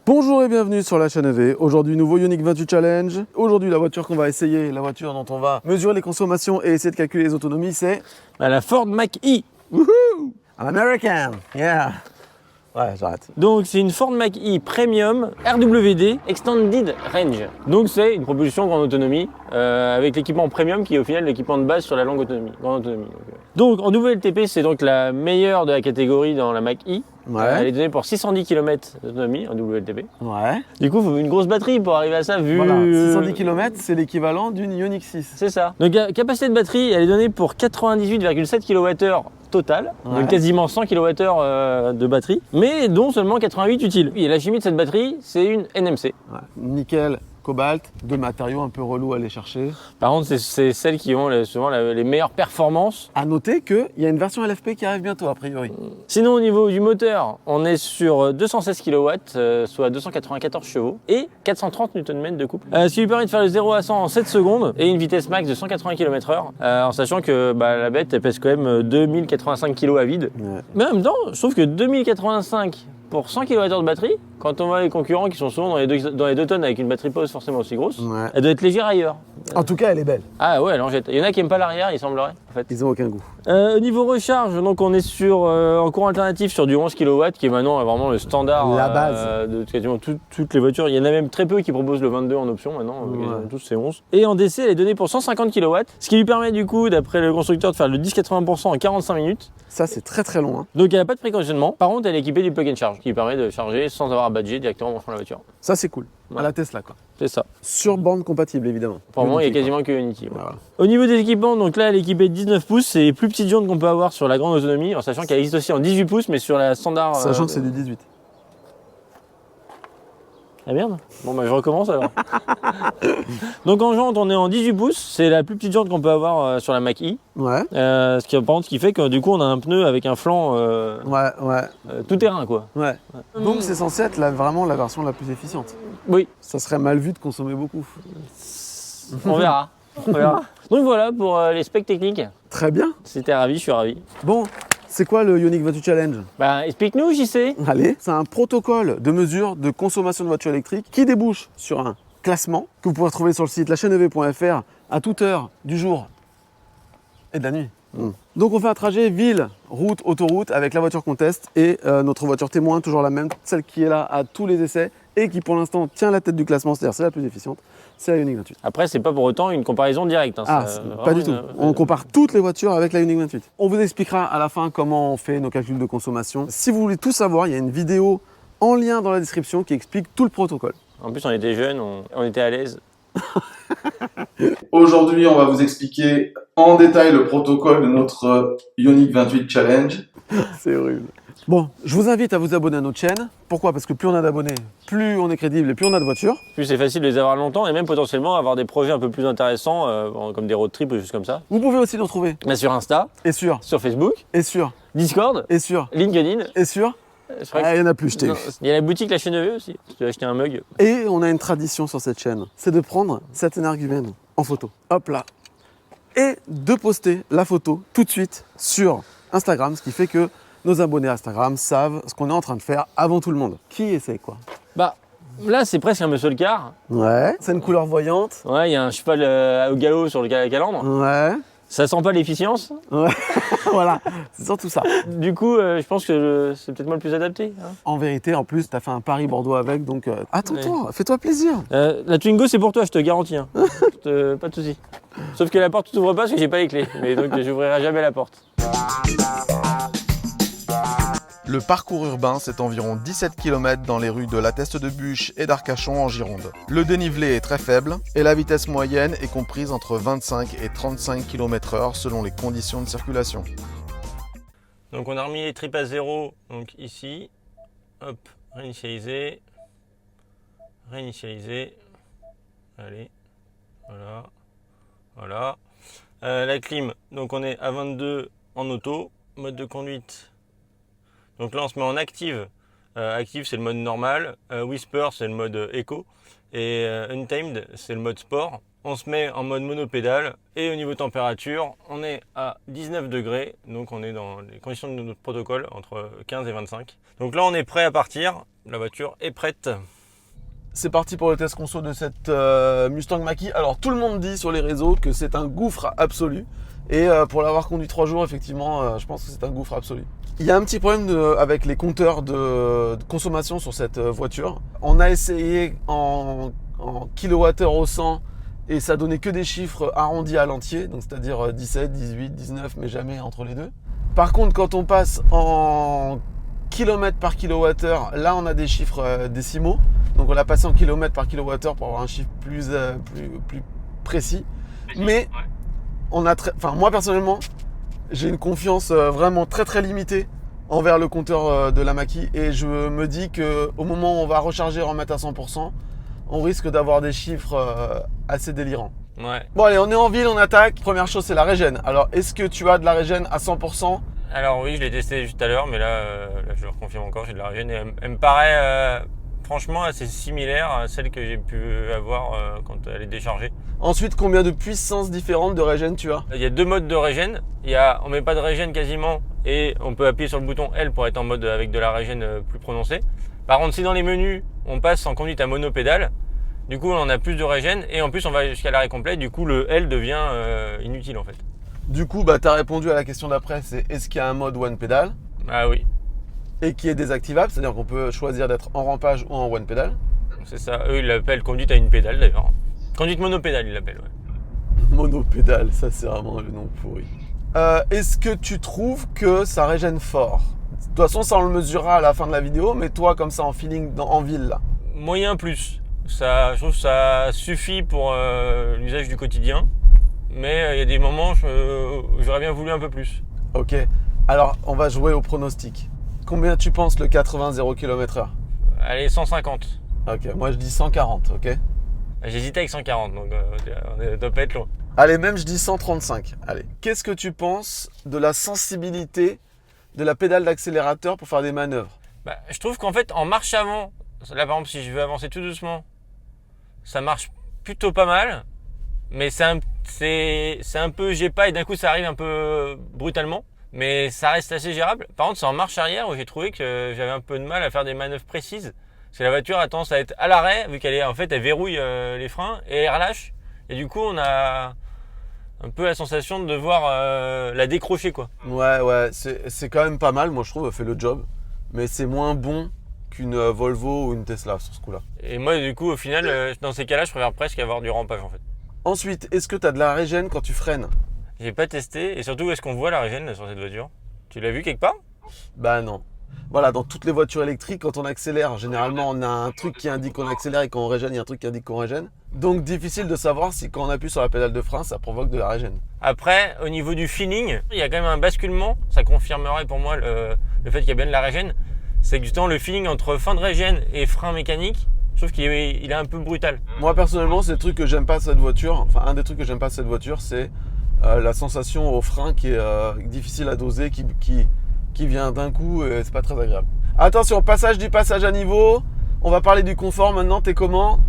Bonjour et bienvenue sur la chaîne EV. Aujourd'hui, nouveau Ioniq 28 Challenge. Aujourd'hui, la voiture qu'on va essayer, la voiture dont on va mesurer les consommations et essayer de calculer les autonomies, c'est la Ford Mach-E. Woohoo! An American, yeah. Ouais, j'arrête. Donc c'est une Ford Mach-E Premium RWD Extended Range. Donc c'est une propulsion grande autonomie avec l'équipement Premium qui est au final l'équipement de base sur la longue autonomie, grande autonomie. Donc en WLTP, c'est donc la meilleure de la catégorie dans la Mach-E. Ouais. Elle est donnée pour 610 km d'autonomie en WLTP. Ouais. Du coup, il faut une grosse batterie pour arriver à ça vu... Voilà, 610 km, c'est l'équivalent d'une Ioniq 6. C'est ça. Donc capacité de batterie, elle est donnée pour 98,7 kWh total, Ouais. donc quasiment 100 kWh de batterie, mais dont seulement 88 utiles. Et la chimie de cette batterie, c'est une NMC. Ouais. Nickel, cobalt, deux matériaux un peu relous à aller chercher. Par contre, c'est celles qui ont souvent les meilleures performances. À noter qu'il y a une version LFP qui arrive bientôt, a priori. Sinon, au niveau du moteur, on est sur 216 kW, soit 294 chevaux, et 430 Nm de couple. Ce qui lui permet de faire le 0 à 100 en 7 secondes, et une vitesse max de 180 km/h, en sachant que la bête, elle pèse quand même 2085 kg à vide. Ouais. Mais en même temps, je trouve que 2085 pour 100 kWh de batterie, quand on voit les concurrents qui sont souvent dans les 2 tonnes avec une batterie pas forcément aussi grosse, Ouais. elle doit être légère ailleurs. En tout cas, elle est belle. Ah ouais, elle en jette. Il y en a qui aiment pas l'arrière, il semblerait, en fait. Ils ont aucun goût. Au niveau recharge, donc on est sur en courant alternatif sur du 11 kW qui est maintenant vraiment le standard La base. de quasiment toutes les voitures. Il y en a même très peu qui proposent le 22 en option maintenant, Ouais. quasiment tous c'est 11. Et en DC, elle est donnée pour 150 kW, ce qui lui permet du coup, d'après le constructeur, de faire le 10-80% en 45 minutes. Ça, c'est très très long. Hein. Donc elle n'a pas de préconditionnement. Par contre, elle est équipée du plug and charge qui permet de charger sans avoir à badger directement en branchant la voiture. Ça, c'est cool. Ouais. À la Tesla, quoi. C'est ça. Sur bande compatible, évidemment. Pour le moment, il y a Unity, quasiment que Unity. Ouais. quoi. Voilà. Au niveau des équipements, donc là, elle est équipée de 19 pouces, c'est les plus petites jantes qu'on peut avoir sur la grande autonomie, en sachant qu'elle existe aussi en 18 pouces, mais sur la standard. Sachant que c'est du 18. Ah merde. Bon je recommence alors. Donc en jante, on est en 18 pouces, c'est la plus petite jante qu'on peut avoir sur la Mach-E. Ouais. Ce qui fait que du coup, on a un pneu avec un flanc Ouais. tout terrain quoi. Ouais. Donc, c'est censé être vraiment la version la plus efficiente. Oui, Ça serait mal vu de consommer beaucoup. on verra. On verra. Donc voilà pour les specs techniques. Très bien. Si t'es ravi, je suis ravi. Bon, c'est quoi le Ioniq 28 Challenge? Explique-nous, JC. Allez, c'est un protocole de mesure de consommation de voitures électriques qui débouche sur un classement que vous pourrez trouver sur le site lachaîneev.fr à toute heure du jour et de la nuit. Donc on fait un trajet ville, route, autoroute avec la voiture qu'on teste et notre voiture témoin, toujours la même, celle qui est là à tous les essais et qui pour l'instant tient la tête du classement, c'est-à-dire c'est la plus efficiente, c'est la Ioniq 28. Après, c'est pas pour autant une comparaison directe. Ah, pas du tout. On compare toutes les voitures avec la Ioniq 28. On vous expliquera à la fin comment on fait nos calculs de consommation. Si vous voulez tout savoir, il y a une vidéo en lien dans la description qui explique tout le protocole. En plus, on était jeunes, on était à l'aise. Aujourd'hui, on va vous expliquer en détail le protocole de notre Ioniq 28 Challenge. C'est horrible. Bon, je vous invite à vous abonner à notre chaîne. Pourquoi? Parce que plus on a d'abonnés, plus on est crédible et plus on a de voitures. Plus c'est facile de les avoir longtemps et même potentiellement avoir des projets un peu plus intéressants, comme des road trips ou des choses comme ça. Vous pouvez aussi nous retrouver Sur Insta, et sur, sur Facebook, et sur, Discord, et sur, LinkedIn. et sur. Je crois que- Ah, il y en a plus, je t'ai eu. Non, il y a la boutique La Chaîne EV aussi. Si tu veux acheter un mug. Et on a une tradition sur cette chaîne, c'est de prendre cette énergumène en photo. Hop là. Et de poster la photo tout de suite sur Instagram, ce qui fait que nos abonnés Instagram savent ce qu'on est en train de faire avant tout le monde. Qui essaie quoi? Là, c'est presque un muscle car. Ouais. C'est une couleur voyante. Ouais, il y a un cheval au galop sur le calandre. Ouais. Ça sent pas l'efficience. Ouais. Voilà. C'est surtout ça. Du coup, je pense que c'est peut-être moi le plus adapté. Hein. En vérité, en plus, t'as fait un Paris-Bordeaux avec, donc attends-toi, fais-toi plaisir. La Twingo, c'est pour toi, je te garantis. Hein. Pas de soucis. Sauf que la porte ne s'ouvre pas parce que j'ai pas les clés. Mais donc, j'ouvrirai jamais la porte. Le parcours urbain, c'est environ 17 km dans les rues de La Teste de Buch et d'Arcachon en Gironde. Le dénivelé est très faible et la vitesse moyenne est comprise entre 25 et 35 km/h selon les conditions de circulation. Donc on a remis les tripes à zéro, donc ici, hop, réinitialiser, allez, voilà. La clim, donc on est à 22 en auto, mode de conduite, donc là on se met en active, active c'est le mode normal, Whisper c'est le mode éco, et Untamed c'est le mode sport. On se met en mode monopédale et au niveau température, on est à 19 degrés, donc on est dans les conditions de notre protocole entre 15 et 25. Donc là on est prêt à partir, la voiture est prête. c'est parti pour le test conso de cette Mustang Mach-E. Alors tout le monde dit sur les réseaux que c'est un gouffre absolu. Et pour l'avoir conduit 3 jours, effectivement, je pense que c'est un gouffre absolu. Il y a un petit problème avec les compteurs de consommation sur cette voiture. On a essayé en kilowattheure au 100 et ça donnait que des chiffres arrondis à l'entier, donc c'est-à-dire 17, 18, 19, mais jamais entre les deux. Par contre, quand on passe en kilomètres par kilowattheure, là on a des chiffres décimaux. Donc on l'a passé en kilomètres par kilowattheure pour avoir un chiffre plus précis. Mais moi personnellement, j'ai une confiance vraiment très limitée envers le compteur de la Mach-E et je me dis qu'au moment où on va recharger et remettre à 100%, on risque d'avoir des chiffres assez délirants. Ouais. Bon allez, on est en ville, on attaque. Première chose, c'est la régène. Alors, est-ce que tu as de la régène à 100%? Alors oui, je l'ai testé juste à l'heure, mais là je le reconfirme encore, j'ai de la régène et elle me paraît franchement assez similaire à celle que j'ai pu avoir quand elle est déchargée. Ensuite, combien de puissances différentes de régène tu as? Il y a 2 modes de régène. On met pas de régène quasiment et on peut appuyer sur le bouton L pour être en mode avec de la régène plus prononcée. Par contre, si dans les menus, on passe en conduite à monopédale, du coup on a plus de régène et en plus on va jusqu'à l'arrêt complet, du coup le L devient inutile en fait. Du coup, tu as répondu à la question d'après, c'est est-ce qu'il y a un mode one pedal Ah oui, et qui est désactivable, c'est-à-dire qu'on peut choisir d'être en rampage ou en one pedal. c'est ça. Eux ils l'appellent conduite à une pédale d'ailleurs. Conduite monopédale ils l'appellent, ouais. Monopédale, ça c'est vraiment le nom pourri. Est-ce que tu trouves que ça régène fort? De toute façon, ça on le mesurera à la fin de la vidéo, mais toi comme ça en feeling en ville là. Moyen plus. Ça, je trouve que ça suffit pour l'usage du quotidien. Mais il y a des moments où j'aurais bien voulu un peu plus. Ok, alors on va jouer au pronostic. Combien tu penses le 80 km/h? Allez, 150. Ok, moi je dis 140, ok? J'hésitais avec 140, donc on doit pas être loin. Allez, même je dis 135. Allez. Qu'est-ce que tu penses de la sensibilité de la pédale d'accélérateur pour faire des manœuvres? Bah, je trouve qu'en fait, en marche avant, là par exemple, si je veux avancer tout doucement, ça marche plutôt pas mal. Mais c'est un peu j'ai pas et d'un coup ça arrive un peu brutalement. Mais ça reste assez gérable. Par contre, c'est en marche arrière où j'ai trouvé que j'avais un peu de mal à faire des manœuvres précises. Parce que la voiture a tendance à être à l'arrêt, vu qu'elle est en fait elle verrouille les freins et elle relâche. Et du coup, on a un peu la sensation de devoir la décrocher quoi. Ouais, c'est quand même pas mal, moi je trouve, elle fait le job. Mais c'est moins bon qu'une Volvo ou une Tesla sur ce coup-là. Et moi, du coup, au final, dans ces cas-là, je préfère presque avoir du rampage en fait. Ensuite, est-ce que tu as de la régène quand tu freines? J'ai pas testé. Et surtout, est-ce qu'on voit la régène là, sur cette voiture? Tu l'as vu quelque part? Bah non. Voilà, dans toutes les voitures électriques, quand on accélère, généralement on a un truc qui indique qu'on accélère et quand on régène, il y a un truc qui indique qu'on régène. Donc difficile de savoir si quand on appuie sur la pédale de frein, ça provoque de la régène. Après, au niveau du feeling, il y a quand même un basculement. Ça confirmerait pour moi le fait qu'il y a bien de la régène. C'est que justement le feeling entre fin de régène et frein mécanique, je trouve qu'il est un peu brutal. Moi personnellement, c'est le truc que j'aime pas de cette voiture. Enfin, un des trucs que j'aime pas de cette voiture, c'est la sensation au frein qui est difficile à doser, qui vient d'un coup et c'est pas très agréable. Attention, passage à niveau. On va parler du confort maintenant. T'es comment?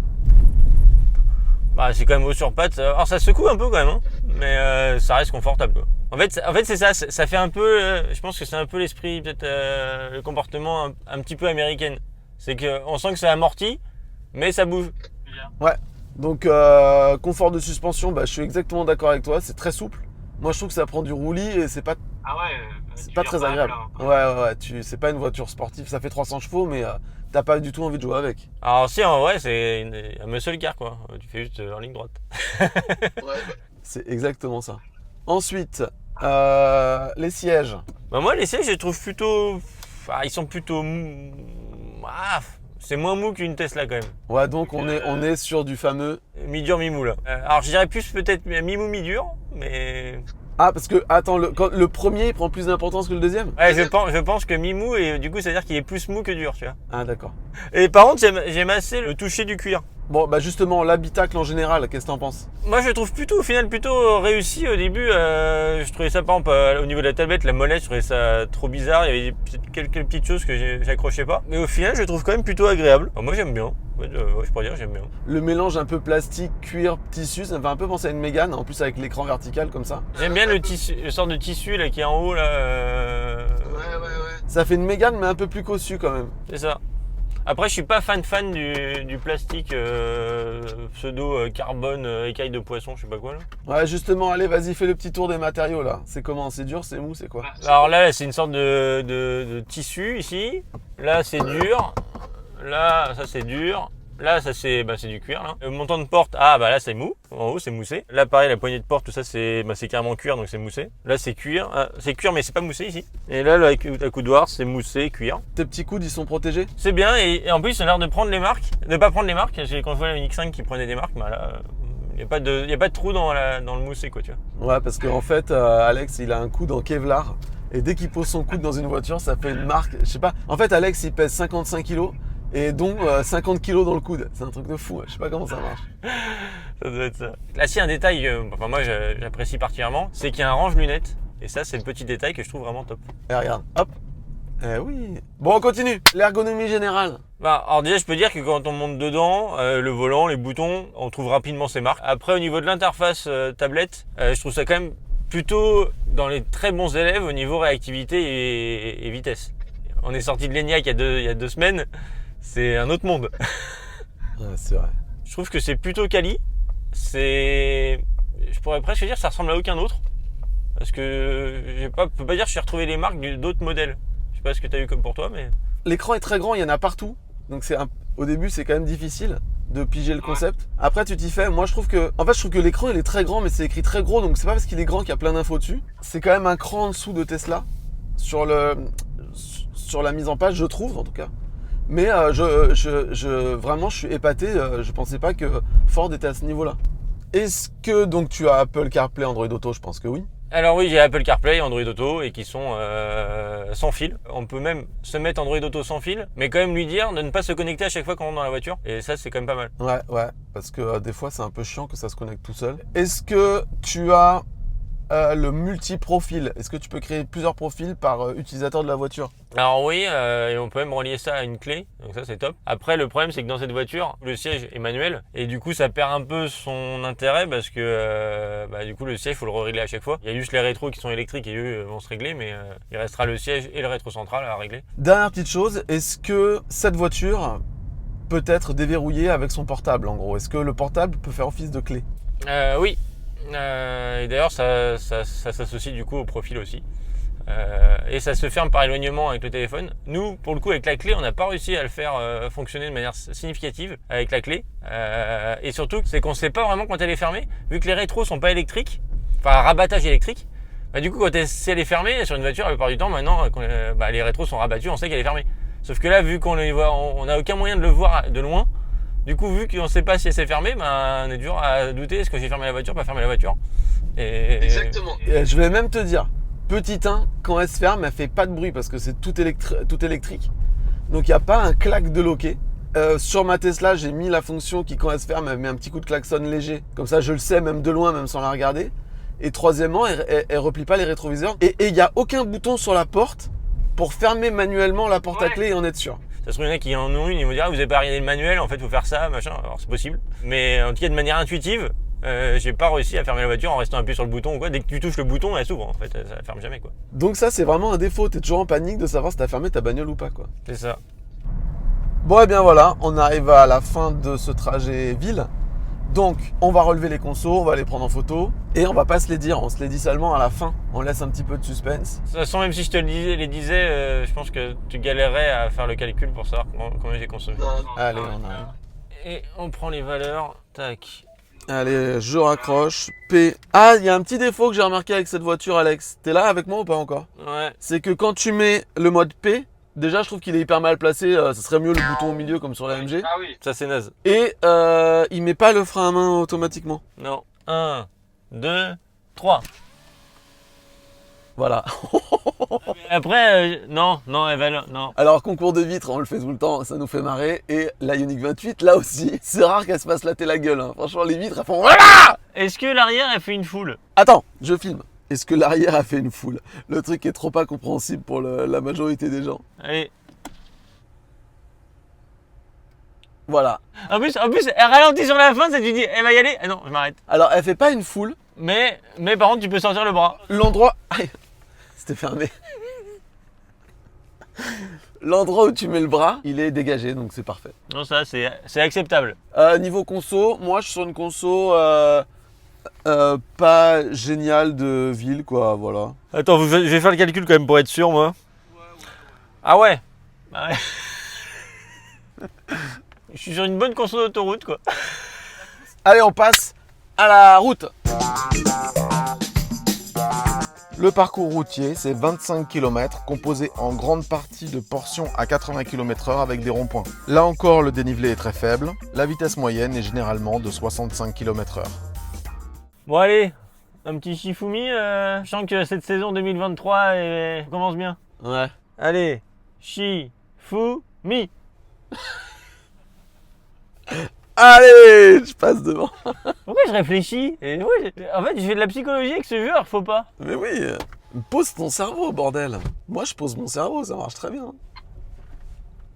Bah, c'est quand même haut sur pattes. Alors ça secoue un peu quand même, hein, mais ça reste confortable quoi. En fait c'est ça. Ça fait un peu. Je pense que c'est un peu l'esprit, peut-être le comportement un petit peu américain. C'est que on sent que ça amortit, mais ça bouge. Ouais. Donc confort de suspension, bah, je suis exactement d'accord avec toi. C'est très souple. Moi, je trouve que ça prend du roulis et c'est pas. Ah ouais, c'est pas très agréable. Ouais. C'est pas une voiture sportive. Ça fait 300 chevaux, mais t'as pas du tout envie de jouer avec. Alors si, en vrai, c'est un muscle car quoi. Tu fais juste en ligne droite. C'est exactement ça. Ensuite, les sièges. Bah moi, les sièges, je les trouve plutôt. Ils sont plutôt mous. C'est moins mou qu'une Tesla quand même. Ouais, donc on est sur du fameux. Mi-dur, mi-mou là. Alors je dirais plus peut-être mi-mou, mi-dur, mais. Ah, parce que, attends, le premier il prend plus d'importance que le deuxième? Ouais, je pense que mi-mou, et du coup, ça veut dire qu'il est plus mou que dur, tu vois. Ah, d'accord. Et par contre, j'aime assez le toucher du cuir. Bon, bah justement, l'habitacle en général, qu'est-ce que t'en penses? Moi, je le trouve plutôt, au final, plutôt réussi au début. Je trouvais ça, par exemple, au niveau de la tablette, la molette, je trouvais ça trop bizarre. Il y avait quelques petites choses que j'accrochais pas. Mais au final, je le trouve quand même plutôt agréable. Enfin, moi, j'aime bien. Ouais, je pourrais dire, j'aime bien. Le mélange un peu plastique, cuir, tissu, ça me fait un peu penser à une Mégane, en plus avec l'écran vertical comme ça. J'aime bien le tissu, le sort de tissu là qui est en haut là. Ouais. Ça fait une Mégane mais un peu plus cossu quand même. C'est ça. Après, je suis pas fan du plastique pseudo carbone écaille de poisson, je sais pas quoi là. Ouais, justement, allez, vas-y, fais le petit tour des matériaux là. C'est comment? C'est dur, c'est mou, c'est quoi? Alors là, c'est une sorte de tissu ici. Là, c'est dur. Là, ça c'est dur. Là, ça c'est du cuir. Là. Le montant de porte, là c'est mou. En haut, c'est moussé. Là, pareil, la poignée de porte, tout ça, c'est carrément cuir, donc c'est moussé. Là, c'est cuir. C'est cuir, mais c'est pas moussé ici. Et là, la coudoir, c'est moussé, cuir. Tes petits coudes, ils sont protégés? C'est bien, et en plus, ça a l'air de prendre les marques, de pas prendre les marques. J'ai quand je vois la Unique 5 qui prenait des marques, là, il n'y a pas de trou dans le moussé, quoi, tu vois. Ouais, parce qu'en fait, Alex, il a un coude en Kevlar. Et dès qu'il pose son coude dans une voiture, ça fait une marque. Je sais pas. En fait, Alex, il pèse 55 kilos. Et dont 50 kilos dans le coude. C'est un truc de fou, je sais pas comment ça marche. Ça doit être ça. Là, si un détail, moi j'apprécie particulièrement, c'est qu'il y a un range-lunettes. Et ça, c'est le petit détail que je trouve vraiment top. Et regarde, hop. Eh oui. Bon, on continue. L'ergonomie générale. Alors déjà, je peux dire que quand on monte dedans, le volant, les boutons, on trouve rapidement ces marques. Après, au niveau de l'interface tablette, je trouve ça quand même plutôt dans les très bons élèves au niveau réactivité et vitesse. On est sorti de l'ENIAC il y a 2 semaines. C'est un autre monde. Ouais, c'est vrai. Je trouve que c'est plutôt quali. Je pourrais presque dire que ça ressemble à aucun autre. Parce que je peux pas dire que j'ai retrouvé les marques d'autres modèles. Je sais pas ce que tu as eu comme pour toi, mais... L'écran est très grand, il y en a partout. Donc au début, c'est quand même difficile de piger le concept. Après, tu t'y fais. Moi, je trouve que l'écran, il est très grand, mais c'est écrit très gros. Donc c'est pas parce qu'il est grand qu'il y a plein d'infos dessus. C'est quand même un cran en dessous de Tesla. Sur la mise en page, je trouve, en tout cas. Mais vraiment, je suis épaté. Je pensais pas que Ford était à ce niveau-là. Est-ce que donc tu as Apple CarPlay, Android Auto? Je pense que oui. Alors oui, j'ai Apple CarPlay, Android Auto et qui sont sans fil. On peut même se mettre Android Auto sans fil, mais quand même lui dire de ne pas se connecter à chaque fois qu'on rentre dans la voiture. Et ça, c'est quand même pas mal. Ouais, parce que des fois, c'est un peu chiant que ça se connecte tout seul. Est-ce que tu as le multi-profil? Est-ce que tu peux créer plusieurs profils par utilisateur de la voiture? Alors oui, et on peut même relier ça à une clé, donc ça c'est top. Après le problème c'est que dans cette voiture, le siège est manuel et du coup ça perd un peu son intérêt parce que du coup le siège faut le régler à chaque fois. Il y a juste les rétros qui sont électriques et eux vont se régler, mais il restera le siège et le rétro central à régler. Dernière petite chose, est-ce que cette voiture peut être déverrouillée avec son portable en gros? Est-ce que le portable peut faire office de clé? Oui. Et d'ailleurs ça s'associe du coup au profil aussi. Et ça se ferme par éloignement avec le téléphone. Nous, pour le coup, avec la clé, on n'a pas réussi à le faire fonctionner de manière significative avec la clé. Et surtout, c'est qu'on ne sait pas vraiment quand elle est fermée, vu que les rétros sont pas électriques, enfin rabattage électrique. Du coup, si elle est fermée sur une voiture, la plupart du temps, maintenant, les rétros sont rabattus, on sait qu'elle est fermée. Sauf que là, vu qu'on les voit, on n'a aucun moyen de le voir de loin. Du coup, vu qu'on ne sait pas si elle s'est fermée, on est dur à douter est-ce que j'ai fermé la voiture, pas fermé la voiture. Exactement. Et je vais même te dire, petit 1, quand elle se ferme, elle fait pas de bruit parce que c'est tout électrique. Donc il n'y a pas un clac de loquet. Sur ma Tesla, j'ai mis la fonction qui, quand elle se ferme, elle met un petit coup de klaxon léger. Comme ça, je le sais même de loin, même sans la regarder. Et troisièmement, elle replie pas les rétroviseurs. Et il n'y a aucun bouton sur la porte pour fermer manuellement la porte à clé et en être sûr. Ça se trouve, il y en a qui en ont une, ils vont dire, vous n'avez pas regardé le manuel, en fait, il faut faire ça, machin. Alors, c'est possible. Mais en tout cas, de manière intuitive, j'ai pas réussi à fermer la voiture en restant appuyé sur le bouton ou quoi. Dès que tu touches le bouton, elle s'ouvre, en fait, ça ferme jamais, quoi. Donc ça, c'est vraiment un défaut. Tu es toujours en panique de savoir si tu as fermé ta bagnole ou pas, quoi. C'est ça. Bon, et bien voilà, on arrive à la fin de ce trajet ville. Donc, on va relever les consos, on va les prendre en photo et on va pas se les dire, on se les dit seulement à la fin. On laisse un petit peu de suspense. De toute façon, même si je te les disais, je pense que tu galérerais à faire le calcul pour savoir combien j'ai consommé. Allez, on arrive. Et on prend les valeurs, tac. Allez, je raccroche. P. Ah, il y a un petit défaut que j'ai remarqué avec cette voiture, Alex. T'es là avec moi ou pas encore? Ouais. C'est que quand tu mets le mode P, déjà je trouve qu'il est hyper mal placé. Ça serait mieux le bouton au milieu comme sur la MG. Ah oui. Ça c'est naze. Et il met pas le frein à main automatiquement. Non. 1, 2, 3. Voilà. Après, non, elle va non. Alors, concours de vitres, on le fait tout le temps, ça nous fait marrer. Et la Ioniq 28, là aussi, c'est rare qu'elle se fasse latter la gueule. Hein. Franchement, les vitres, elles font voilà. Est-ce que l'arrière a fait une foule? Attends, je filme. Est-ce que l'arrière a fait une foule? Le truc est trop incompréhensible pour la majorité des gens. Allez. Voilà. En plus, elle ralentit sur la fin, ça tu dis, elle va y aller. Ah non, je m'arrête. Alors, elle fait pas une foule. Mais par contre, tu peux sortir le bras. L'endroit... Aïe, c'était fermé. l'endroit où tu mets le bras, il est dégagé, donc c'est parfait. Non, ça, c'est acceptable. Niveau conso, moi je suis sur une conso pas géniale de ville, quoi, voilà. Attends, je vais faire le calcul quand même pour être sûr, moi. Ah ouais. Ah ouais. Je suis sur une bonne conso d'autoroute, quoi. Allez, on passe à la route. Le parcours routier, c'est 25 km composé en grande partie de portions à 80 km/h avec des ronds-points. Là encore, le dénivelé est très faible. La vitesse moyenne est généralement de 65 km/h. Bon, allez, un petit Shifumi. Je sens que cette saison 2023 commence bien. Ouais. Allez, Shifumi. Allez, je passe devant. Pourquoi je réfléchis en fait, je fais de la psychologie avec ce jeu, alors faut pas. Mais oui, pose ton cerveau, bordel. Moi, je pose mon cerveau, ça marche très bien.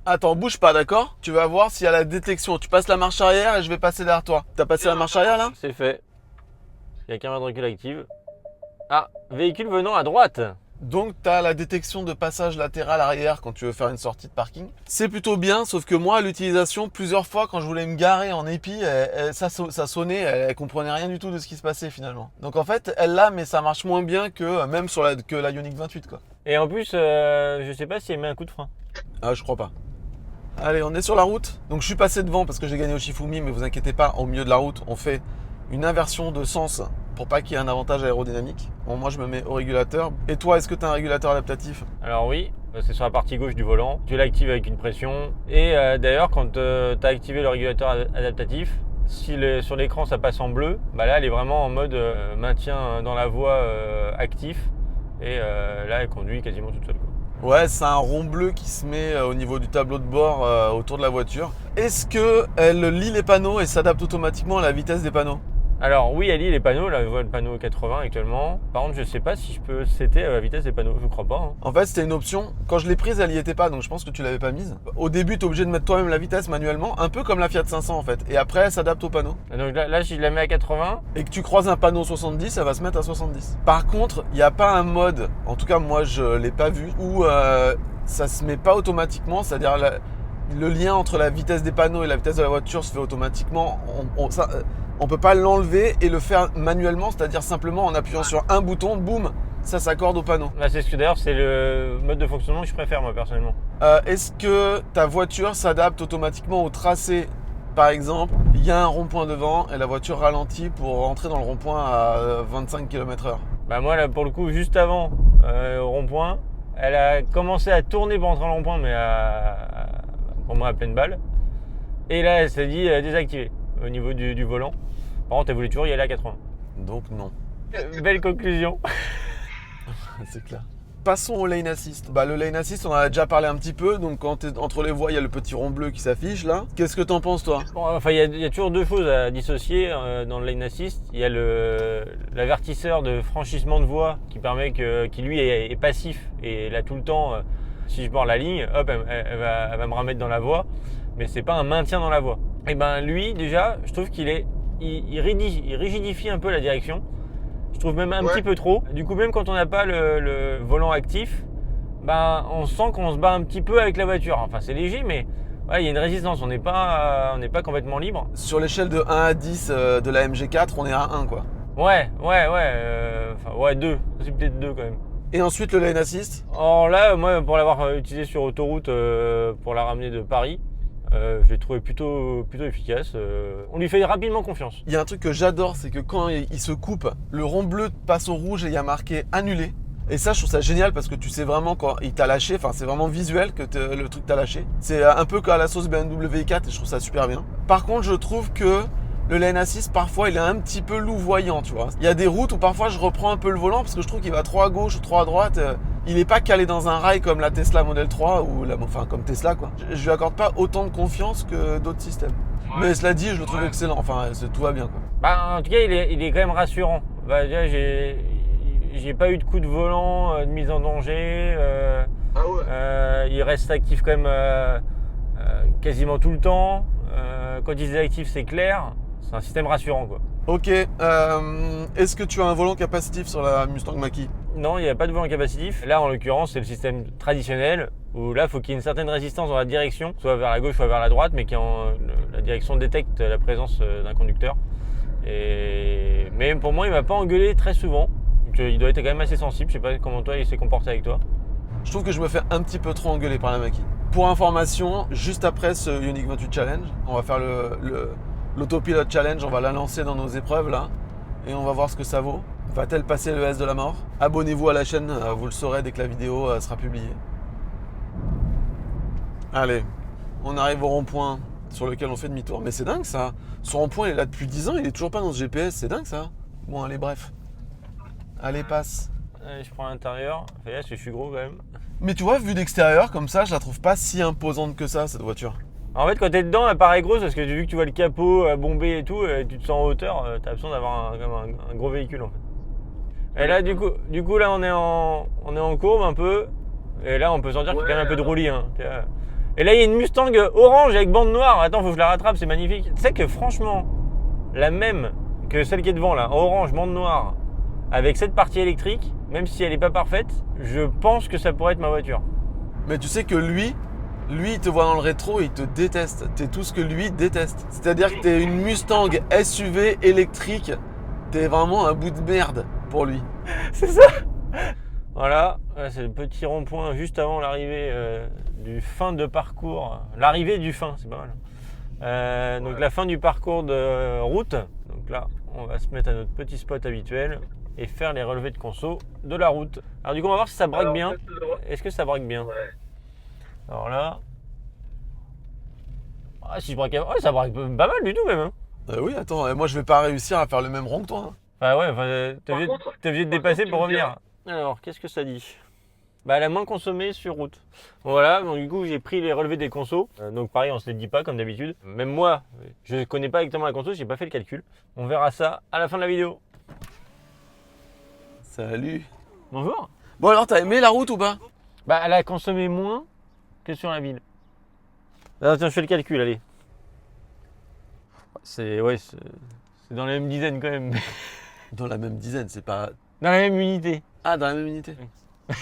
Attends, bouge pas, d'accord? Tu vas voir s'il y a la détection. Tu passes la marche arrière et je vais passer derrière toi. T'as passé la marche arrière, là? C'est fait. Il y a caméra de recul active. Ah, véhicule venant à droite. Donc, tu as la détection de passage latéral arrière quand tu veux faire une sortie de parking. C'est plutôt bien, sauf que moi, à l'utilisation, plusieurs fois, quand je voulais me garer en épi, ça sonnait, elle comprenait rien du tout de ce qui se passait finalement. Donc en fait, elle l'a, mais ça marche moins bien que même sur que la Ioniq 28, quoi. Et en plus, je sais pas si elle met un coup de frein. Ah, je crois pas. Allez, on est sur la route. Donc je suis passé devant parce que j'ai gagné au Shifumi, mais vous inquiétez pas, au milieu de la route, on fait une inversion de sens pour pas qu'il y ait un avantage aérodynamique. Bon, moi je me mets au régulateur. Et toi, est-ce que tu as un régulateur adaptatif? Alors oui, c'est sur la partie gauche du volant. Tu l'actives avec une pression. Et d'ailleurs, quand tu as activé le régulateur adaptatif, si sur l'écran ça passe en bleu, bah là elle est vraiment en mode maintien dans la voie actif. Et là elle conduit quasiment toute seule, quoi. Ouais, c'est un rond bleu qui se met au niveau du tableau de bord autour de la voiture. Est-ce qu'elle lit les panneaux et s'adapte automatiquement à la vitesse des panneaux? Alors oui, elle lit les panneaux, là je vois le panneau 80 actuellement. Par contre, je sais pas si je peux setter la vitesse des panneaux, je crois pas. Hein. En fait, c'était une option. Quand je l'ai prise, elle y était pas, donc je pense que tu l'avais pas mise. Au début, tu es obligé de mettre toi-même la vitesse manuellement, un peu comme la Fiat 500 en fait. Et après, elle s'adapte au panneau. Donc là, si je la mets à 80... Et que tu croises un panneau 70, elle va se mettre à 70. Par contre, il n'y a pas un mode, en tout cas moi je l'ai pas vu, où ça se met pas automatiquement, c'est-à-dire le lien entre la vitesse des panneaux et la vitesse de la voiture se fait automatiquement. On peut pas l'enlever et le faire manuellement, c'est-à-dire simplement en appuyant sur un bouton, boum, ça s'accorde au panneau. Bah, c'est ce que d'ailleurs, c'est le mode de fonctionnement que je préfère moi personnellement. Est-ce que ta voiture s'adapte automatiquement au tracé? Par exemple, il y a un rond-point devant et la voiture ralentit pour rentrer dans le rond-point à 25 km/h. Bah moi là pour le coup, juste avant au rond-point, elle a commencé à tourner pour entrer dans le rond-point, mais pour moi à pleine balle. Et là elle s'est dit désactiver au niveau du volant. Par contre, elle voulait toujours y aller à 80. Donc non. Belle conclusion. C'est clair. Passons au lane assist. Bah, le lane assist, on en a déjà parlé un petit peu. Donc quand t'es entre les voies, il y a le petit rond bleu qui s'affiche là. Qu'est-ce que t'en penses toi? Bon, enfin, il y a toujours deux choses à dissocier dans le lane assist. Il y a l'avertisseur de franchissement de voie qui permet qui lui est passif et là tout le temps, si je borde la ligne, hop, elle va me remettre dans la voie. Mais c'est pas un maintien dans la voie. Et ben lui déjà, je trouve il rigidifie un peu la direction. Je trouve même un petit peu trop. Du coup, même quand on n'a pas le volant actif, ben, on sent qu'on se bat un petit peu avec la voiture. Enfin, c'est léger, mais ouais, il y a une résistance. On n'est pas complètement libre. Sur l'échelle de 1 à 10 de la MG4, on est à 1 quoi. Ouais, 2. C'est peut-être 2 quand même. Et ensuite le lane assist? Alors là, moi, pour l'avoir utilisé sur autoroute pour la ramener de Paris, je l'ai trouvé plutôt efficace. On lui fait rapidement confiance. Il y a un truc que j'adore, c'est que quand il se coupe, le rond bleu passe au rouge et il y a marqué annulé. Et ça, je trouve ça génial parce que tu sais vraiment quand il t'a lâché, enfin c'est vraiment visuel que le truc t'a lâché. C'est un peu comme à la sauce BMW 4 et je trouve ça super bien. Par contre, je trouve que le lane assist, parfois, il est un petit peu louvoyant, tu vois. Il y a des routes où parfois je reprends un peu le volant parce que je trouve qu'il va trop à gauche ou trop à droite. Il n'est pas calé dans un rail comme la Tesla Model 3 ou comme Tesla quoi. Je lui accorde pas autant de confiance que d'autres systèmes. Ouais. Mais cela dit, je le trouve excellent. Enfin, tout va bien quoi. Bah, en tout cas, il est quand même rassurant. Bah, déjà, j'ai pas eu de coup de volant, de mise en danger. Il reste actif quand même quasiment tout le temps. Quand il est actif, c'est clair. C'est un système rassurant quoi. Ok. Est-ce que tu as un volant capacitif sur la Mustang Mach-E? Non, il n'y a pas de volant capacitif. Là, en l'occurrence, c'est le système traditionnel où là, il faut qu'il y ait une certaine résistance dans la direction, soit vers la gauche, soit vers la droite, mais la direction détecte la présence d'un conducteur. Mais pour moi, il m'a pas engueulé très souvent. Donc, il doit être quand même assez sensible. Je sais pas comment toi, il s'est comporté avec toi. Je trouve que je me fais un petit peu trop engueuler par la Mackie. Pour information, juste après ce Ioniq 28 Challenge, on va faire l'Autopilot Challenge, on va la lancer dans nos épreuves là, et on va voir ce que ça vaut. Va-t-elle passer le S de la mort? Abonnez-vous à la chaîne, vous le saurez dès que la vidéo sera publiée. Allez, on arrive au rond-point sur lequel on fait demi-tour. Mais c'est dingue ça. Ce rond-point il est là depuis 10 ans, il est toujours pas dans ce GPS, c'est dingue ça. Bon allez, bref. Allez, passe. Allez, je prends l'intérieur. Fais gaffe, je suis gros quand même. Mais tu vois, vue d'extérieur comme ça, je la trouve pas si imposante que ça, cette voiture. En fait, quand t'es dedans, elle paraît grosse parce que vu que tu vois le capot bombé et tout, tu te sens en hauteur, t'as l'impression d'avoir un gros véhicule en fait. Et là, du coup, là, on est en courbe un peu. Et là, on peut sentir qu'il y a quand même un peu de roulis. Hein. Et là, il y a une Mustang orange avec bande noire. Attends, faut que je la rattrape, c'est magnifique. Tu sais que franchement, la même que celle qui est devant là, orange, bande noire, avec cette partie électrique, même si elle n'est pas parfaite, je pense que ça pourrait être ma voiture. Mais tu sais que lui, il te voit dans le rétro et il te déteste. T'es tout ce que lui déteste. C'est-à-dire que t'es une Mustang SUV électrique. T'es vraiment un bout de merde pour lui. C'est ça. Voilà, c'est le petit rond-point juste avant l'arrivée du fin de parcours. L'arrivée du fin, c'est pas mal. Donc la fin du parcours de route. Donc là, on va se mettre à notre petit spot habituel et faire les relevés de conso de la route. Alors du coup, on va voir si ça braque bien. Est-ce que ça braque bien? Ouais. Alors là... Ah, si je braque... Ouais, ça braque pas mal du tout même. Hein. Oui, attends, moi je vais pas réussir à faire le même rond que toi. Hein. Enfin ouais, t'es obligé de dépasser pour revenir. Alors, qu'est-ce que ça dit? Bah, elle a moins consommé sur route. Voilà, donc du coup, j'ai pris les relevés des consos. Donc pareil, on se les dit pas comme d'habitude. Même moi, je connais pas exactement la conso, j'ai pas fait le calcul. On verra ça à la fin de la vidéo. Salut. Bonjour. Bon alors, t'as aimé la route ou pas? Bah, elle a consommé moins que sur la ville. Alors, tiens, je fais le calcul, allez. C'est dans la même dizaine quand même. Dans la même dizaine, c'est pas... Dans la même unité. Ah, dans la même unité. Oui.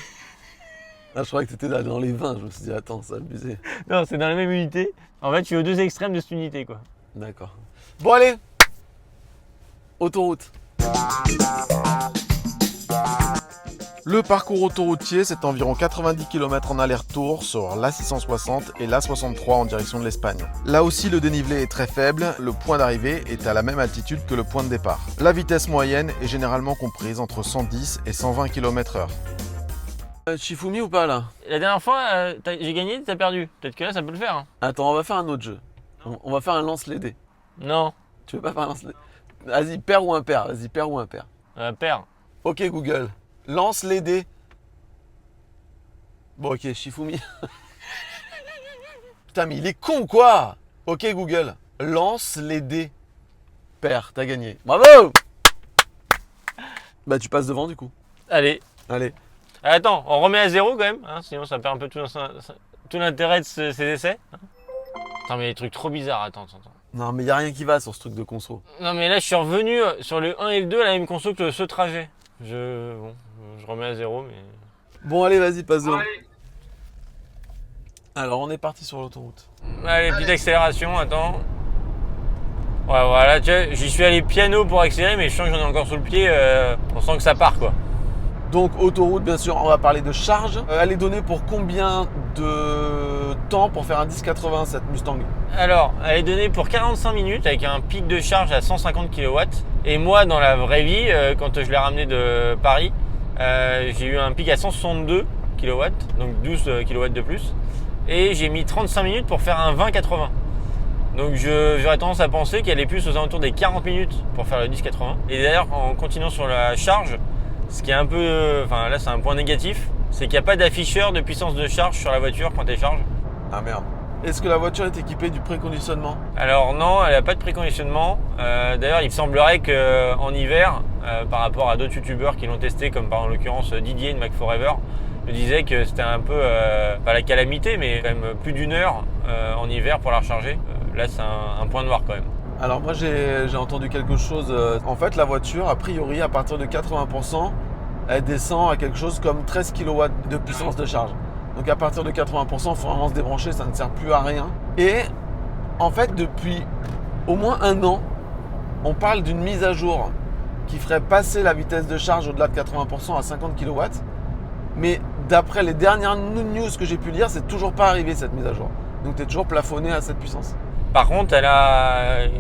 Ah, je croyais que t'étais dans les 20, je me suis dit, attends, c'est abusé. Non, c'est dans la même unité. En fait, je suis aux deux extrêmes de cette unité, quoi. D'accord. Bon allez, autoroute. Le parcours autoroutier, c'est environ 90 km en aller-retour sur l'A660 et l'A63 en direction de l'Espagne. Là aussi, le dénivelé est très faible, le point d'arrivée est à la même altitude que le point de départ. La vitesse moyenne est généralement comprise entre 110 et 120 km/h. Shifumi ou pas là? La dernière fois, j'ai gagné, t'as perdu. Peut-être que là, ça peut le faire. Hein. Attends, on va faire un autre jeu. On va faire un lance les dés. Non, Tu veux pas faire un lance les dés? Vas-y, pair ou impair. Vas-y, pair ou impair. paire. Ok Google, lance les dés. Bon ok, Shifumi. Putain mais il est con quoi? Ok Google, lance les dés. Pair, t'as gagné. Bravo. Bah tu passes devant du coup. Allez. Allez. Attends, on remet à zéro quand même, hein, sinon ça perd un peu tout l'intérêt de ces essais. Hein. Attends, mais des trucs trop bizarres, attends. Non mais y a rien qui va sur ce truc de conso. Non mais là je suis revenu sur le 1 et le 2 à la même conso que ce trajet. Je remets à zéro mais... Bon allez vas-y, passe devant. Allez. Alors on est parti sur l'autoroute. Allez, petite accélération, attends. Ouais voilà, tu vois, j'y suis allé piano pour accélérer mais je sens que j'en ai encore sous le pied, on sent que ça part quoi. Donc autoroute bien sûr, on va parler de charge. Elle est donnée pour combien de temps pour faire un 1080 cette Mustang? Alors, elle est donnée pour 45 minutes avec un pic de charge à 150 kW. Et moi, dans la vraie vie, quand je l'ai ramené de Paris, j'ai eu un pic à 162 kW, donc 12 kW de plus. Et j'ai mis 35 minutes pour faire un 20-80. Donc j'aurais tendance à penser qu'elle est plus aux alentours des 40 minutes pour faire le 10-80. Et d'ailleurs, en continuant sur la charge, ce qui est un peu... Enfin là, c'est un point négatif, c'est qu'il n'y a pas d'afficheur de puissance de charge sur la voiture quand elle charge. Ah merde. Est-ce que la voiture est équipée du préconditionnement? Alors non, elle n'a pas de préconditionnement. D'ailleurs, il semblerait qu'en hiver, par rapport à d'autres youtubeurs qui l'ont testé, comme en l'occurrence Didier de Mac Forever, me disait que c'était un peu, pas la calamité, mais quand même plus d'une heure en hiver pour la recharger. Là, c'est un point noir quand même. Alors moi j'ai entendu quelque chose. En fait la voiture, a priori, à partir de 80%, elle descend à quelque chose comme 13 kW de puissance de charge. Donc à partir de 80%, il faut vraiment se débrancher, ça ne sert plus à rien. Et en fait, depuis au moins un an, on parle d'une mise à jour qui ferait passer la vitesse de charge au-delà de 80% à 50 kW. Mais d'après les dernières news que j'ai pu lire, c'est toujours pas arrivé cette mise à jour. Donc tu es toujours plafonné à cette puissance. Par contre,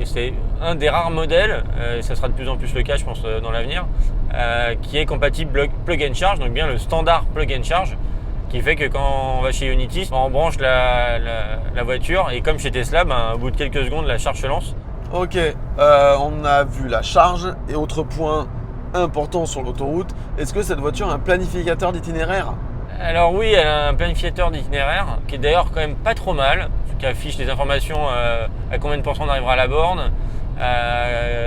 c'est un des rares modèles, et ça sera de plus en plus le cas, je pense, dans l'avenir, qui est compatible plug and charge, donc bien le standard plug and charge, qui fait que quand on va chez Ionity, on branche la voiture et comme chez Tesla, au bout de quelques secondes, la charge se lance. Ok, on a vu la charge et autre point important sur l'autoroute, est-ce que cette voiture a un planificateur d'itinéraire? Alors oui, elle a un planificateur d'itinéraire qui est d'ailleurs quand même pas trop mal, qui affiche des informations à combien de pourcents on arrivera à la borne,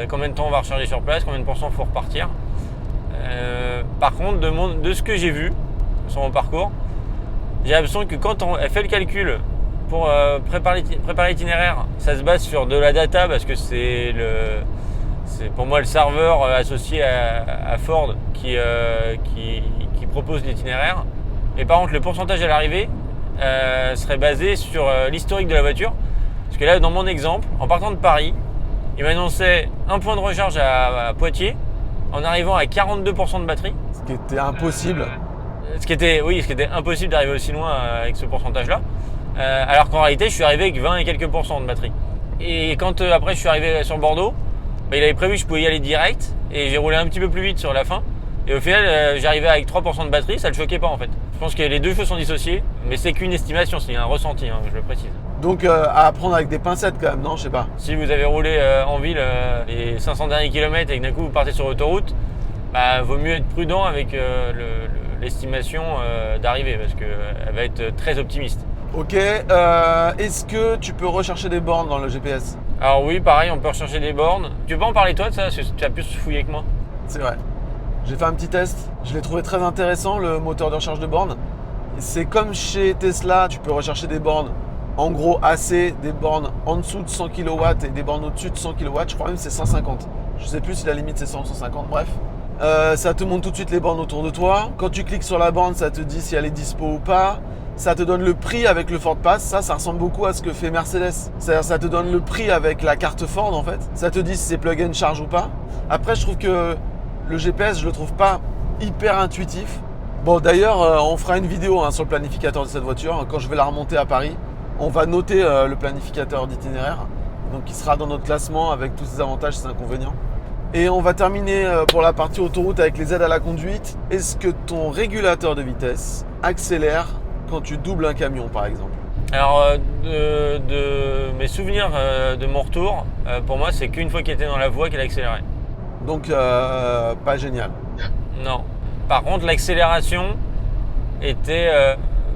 combien de temps on va recharger sur place, combien de pourcents il faut repartir. Par contre, de ce que j'ai vu sur mon parcours, j'ai l'impression que quand elle fait le calcul pour préparer l'itinéraire, ça se base sur de la data parce que c'est pour moi le serveur associé à Ford qui propose l'itinéraire. Et par contre, le pourcentage à l'arrivée serait basé sur l'historique de la voiture. Parce que là, dans mon exemple, en partant de Paris, il m'annonçait un point de recharge à Poitiers en arrivant à 42% de batterie. Ce qui était impossible. Ce qui était impossible d'arriver aussi loin avec ce pourcentage-là. Alors qu'en réalité, je suis arrivé avec 20 et quelques pourcents de batterie. Et quand après je suis arrivé sur Bordeaux, il avait prévu que je pouvais y aller direct et j'ai roulé un petit peu plus vite sur la fin. Et au final, j'arrivais avec 3% de batterie, ça ne le choquait pas en fait. Je pense que les deux choses sont dissociées, mais c'est qu'une estimation, c'est un ressenti, je le précise. Donc à prendre avec des pincettes quand même, non? Je sais pas. Si vous avez roulé en ville les 500 derniers kilomètres et que d'un coup vous partez sur l'autoroute, vaut mieux être prudent avec l'estimation d'arrivée parce qu'elle va être très optimiste. Ok, est-ce que tu peux rechercher des bornes dans le GPS? Alors oui, pareil, on peut rechercher des bornes. Tu veux pas en parler toi de ça? Parce que tu as plus fouillé que moi. C'est vrai. J'ai fait un petit test, je l'ai trouvé très intéressant le moteur de recharge de bornes. C'est comme chez Tesla, tu peux rechercher des bornes en gros AC, des bornes en dessous de 100 kW et des bornes au-dessus de 100 kW, je crois même que c'est 150. Je sais plus si la limite c'est 100 ou 150, bref. Ça te montre tout de suite les bornes autour de toi. Quand tu cliques sur la borne, ça te dit si elle est dispo ou pas. Ça te donne le prix avec le Ford Pass. Ça ressemble beaucoup à ce que fait Mercedes. C'est-à-dire ça te donne le prix avec la carte Ford en fait. Ça te dit si c'est plug and charge ou pas. Après, je trouve que le GPS, je le trouve pas hyper intuitif. Bon, d'ailleurs, on fera une vidéo sur le planificateur de cette voiture. Quand je vais la remonter à Paris, on va noter le planificateur d'itinéraire. Donc, il sera dans notre classement avec tous ses avantages et ses inconvénients. Et on va terminer pour la partie autoroute avec les aides à la conduite. Est-ce que ton régulateur de vitesse accélère quand tu doubles un camion, par exemple? Alors, de mes souvenirs de mon retour, pour moi, c'est qu'une fois qu'il était dans la voie qu'il accélérait. Donc, pas génial. Non. Par contre, l'accélération était